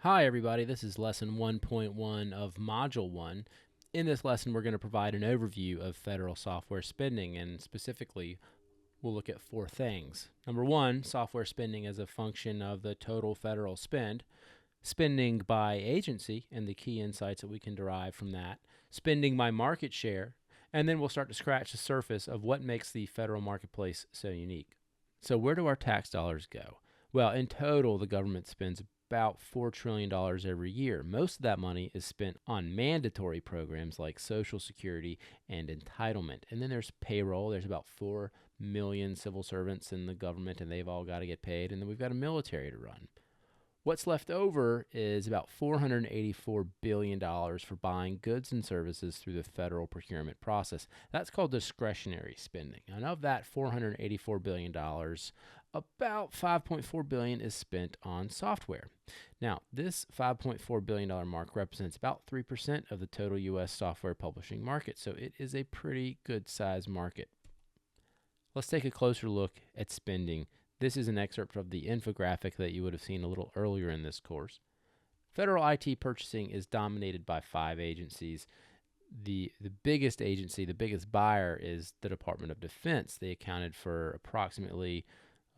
Hi everybody, this is lesson 1.1 of module 1. In this lesson we're going to provide an overview of federal software spending, and specifically we'll look at four things. Number one, software spending as a function of the total federal spend, spending by agency and the key insights that we can derive from that, spending by market share, and then we'll start to scratch the surface of what makes the federal marketplace so unique. So where do our tax dollars go? Well, in total, the government spends about $4 trillion every year. Most of that money is spent on mandatory programs like Social Security and entitlement. And then there's payroll. There's about 4 million civil servants in the government, and they've all got to get paid. And then we've got a military to run. What's left over is about $484 billion for buying goods and services through the federal procurement process. That's called discretionary spending. And of that $484 billion, about $5.4 billion is spent on software. Now, this $5.4 billion mark represents about 3% of the total U.S. software publishing market, so it is a pretty good size market. Let's take a closer look at spending. This is an excerpt of the infographic that you would have seen a little earlier in this course. Federal IT purchasing is dominated by 5 agencies. The biggest agency, the biggest buyer, is the Department of Defense. They accounted for approximately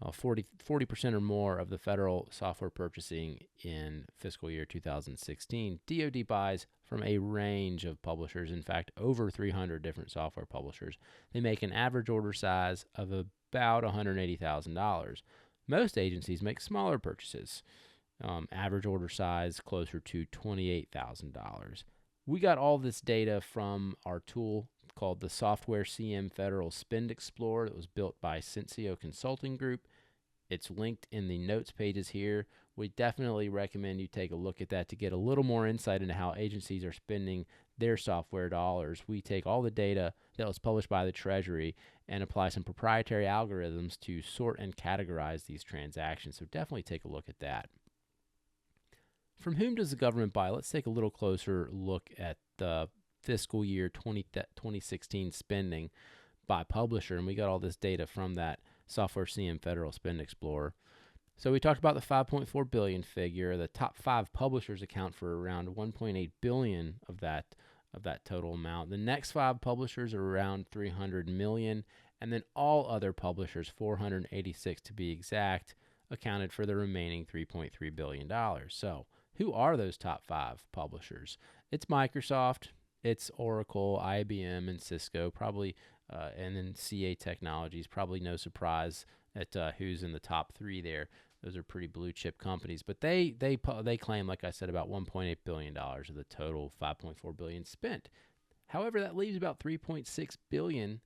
40% or more of the federal software purchasing in fiscal year 2016. DoD buys from a range of publishers, in fact, over 300 different software publishers. They make an average order size of about $180,000. Most agencies make smaller purchases, average order size closer to $28,000. We got all this data from our tool called the Software CM Federal Spend Explorer that was built by Sensio Consulting Group. It's linked in the notes pages here. We definitely recommend you take a look at that to get a little more insight into how agencies are spending their software dollars. We take all the data that was published by the Treasury and apply some proprietary algorithms to sort and categorize these transactions. So definitely take a look at that. From whom does the government buy? Let's take a little closer look at the fiscal year 2016 spending by publisher, and we got all this data from that Software CM Federal Spend Explorer. So we talked about the $5.4 billion figure. The top 5 publishers account for around $1.8 billion of that total amount. The next 5 publishers are around $300 million, and then all other publishers, 486 to be exact, accounted for the remaining $3.3 billion. So who are those top 5 publishers? It's Microsoft, it's Oracle, IBM, and Cisco, probably, and then CA Technologies. Probably no surprise at who's in the top 3 there. Those are pretty blue chip companies, but they claim, like I said, about $1.8 billion of the total $5.4 billion spent. However, that leaves about $3.6 billion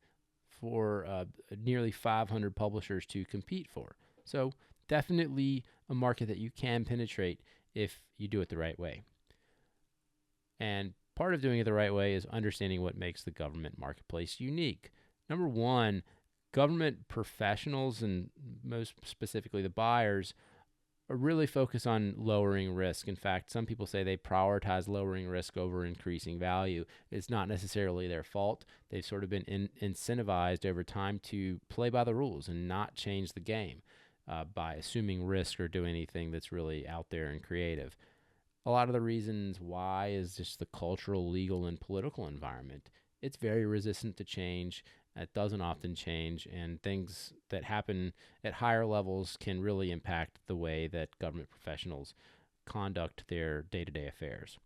for nearly 500 publishers to compete for. So definitely a market that you can penetrate if you do it the right way. And part of doing it the right way is understanding what makes the government marketplace unique. Number one, government professionals, and most specifically the buyers, are really focused on lowering risk. In fact, some people say they prioritize lowering risk over increasing value. It's not necessarily their fault. They've sort of been incentivized over time to play by the rules and not change the game by assuming risk or doing anything that's really out there and creative. A lot of the reasons why is just the cultural, legal, and political environment. It's very resistant to change. It doesn't often change, and things that happen at higher levels can really impact the way that government professionals conduct their day-to-day affairs.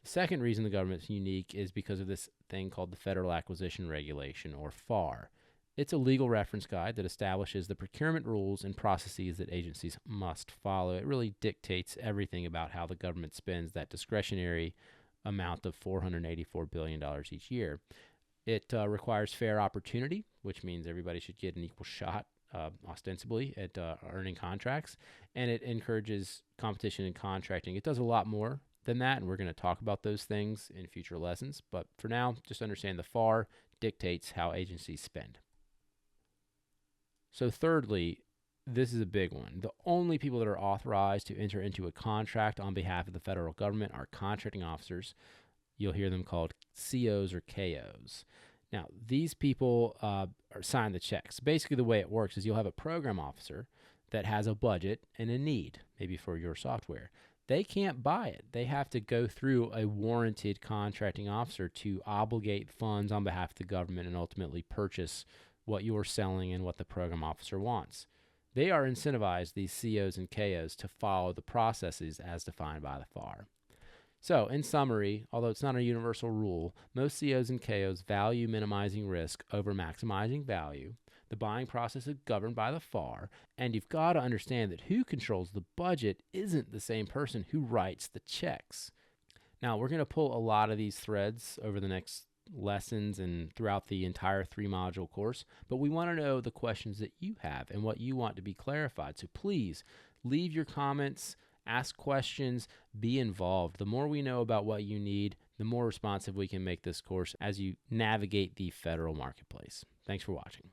The second reason the government's unique is because of this thing called the Federal Acquisition Regulation, or FAR. It's a legal reference guide that establishes the procurement rules and processes that agencies must follow. It really dictates everything about how the government spends that discretionary amount of $484 billion each year. It requires fair opportunity, which means everybody should get an equal shot, ostensibly, at earning contracts. And it encourages competition in contracting. It does a lot more than that, and we're going to talk about those things in future lessons. But for now, just understand the FAR dictates how agencies spend. So thirdly, this is a big one. The only people that are authorized to enter into a contract on behalf of the federal government are contracting officers. You'll hear them called COs or KOs. Now, these people sign the checks. Basically, the way it works is you'll have a program officer that has a budget and a need, maybe for your software. They can't buy it. They have to go through a warranted contracting officer to obligate funds on behalf of the government and ultimately purchase what you're selling and what the program officer wants. They are incentivized, these COs and KOs, to follow the processes as defined by the FAR. So, in summary, although it's not a universal rule, most COs and KOs value minimizing risk over maximizing value. The buying process is governed by the FAR, and you've got to understand that who controls the budget isn't the same person who writes the checks. Now, we're going to pull a lot of these threads over the next lessons and throughout the entire 3-module course, but we want to know the questions that you have and what you want to be clarified. So please leave your comments, ask questions, be involved. The more we know about what you need, the more responsive we can make this course as you navigate the federal marketplace. Thanks for watching.